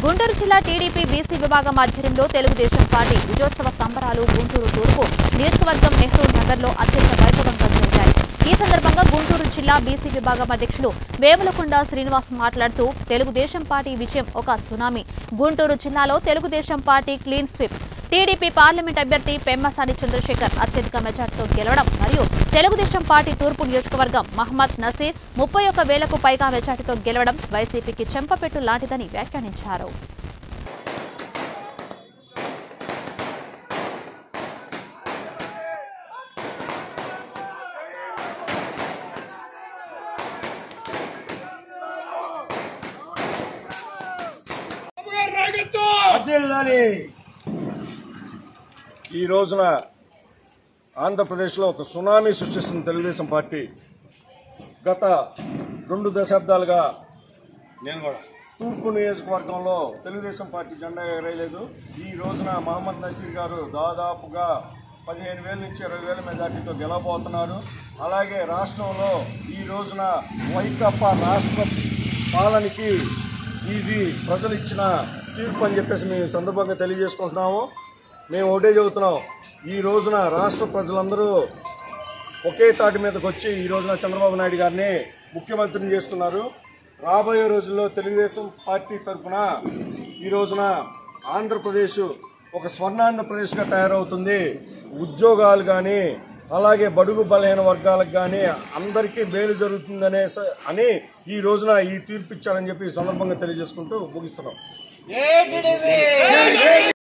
గుంటూరు జిల్లా TDP BC విభాగం ఆధ్వర్యంలో తెలుగుదేశం పార్టీ విజయోత్సవ సంబరాలు గుంటూరు తూర్పు నియోజకవర్గం నెహ్రూ నగర్లో అత్యంత వైభవంగా జరిగాయి. ఈ సందర్భంగా గుంటూరు జిల్లా బీసీ విభాగం అధ్యక్షులు వేములకొండ శ్రీనివాస్ మాట్లాడుతూ తెలుగుదేశం పార్టీ విజయం ఒక సునామీ. గుంటూరు జిల్లాలో Telugu Desam party clean sweep, TDP parliament అభ్యర్థి పెమ్మసాని చంద్రశేఖర్ అత్యధిక మెజార్టీతో గెలవడం మరియు తెలుగుదేశం పార్టీ తూర్పు నియోజకవర్గం మహమ్మద్ నసీర్ 31,000కు పైగా మెజార్టీతో గెలవడం వైసీపీకి చెంపపెట్టు లాంటిదని వ్యాఖ్యానించారు. ఈ రోజున ఆంధ్రప్రదేశ్లో ఒక సునామీ సృష్టిస్తున్న తెలుగుదేశం పార్టీ గత 2 దశాబ్దాలుగా తూర్పు నియోజకవర్గంలో తెలుగుదేశం పార్టీ జెండా ఎగరేయలేదు. ఈ రోజున మహమ్మద్ నసీర్ గారు దాదాపుగా 15,000 నుంచి 20,000 మెజార్టీతో గెలవబోతున్నారు. అలాగే రాష్ట్రంలో ఈ రోజున వైకాపా రాష్ట్ర పాలనకి ఇది ప్రజలు ఇచ్చిన తీర్పు అని చెప్పేసి మేము సందర్భంగా తెలియజేసుకుంటున్నాము. మేము ఒకటే చెబుతున్నాం, ఈ రోజున రాష్ట్ర ప్రజలందరూ ఒకే తాటి మీదకి వచ్చి ఈ రోజున చంద్రబాబు నాయుడు గారిని ముఖ్యమంత్రిని చేసుకున్నారు. రాబోయే రోజుల్లో తెలుగుదేశం పార్టీ తరఫున ఈ రోజున ఆంధ్రప్రదేశ్ ఒక స్వర్ణాంధ్రప్రదేశ్గా తయారవుతుంది. ఉద్యోగాలు కానీ అలాగే బడుగు బలహీన వర్గాలకు కానీ అందరికీ మేలు జరుగుతుందనే ఈ రోజున ఈ తీర్పు ఇచ్చారని చెప్పి ఈ సందర్భంగా తెలియజేసుకుంటూ ముగిస్తున్నాం.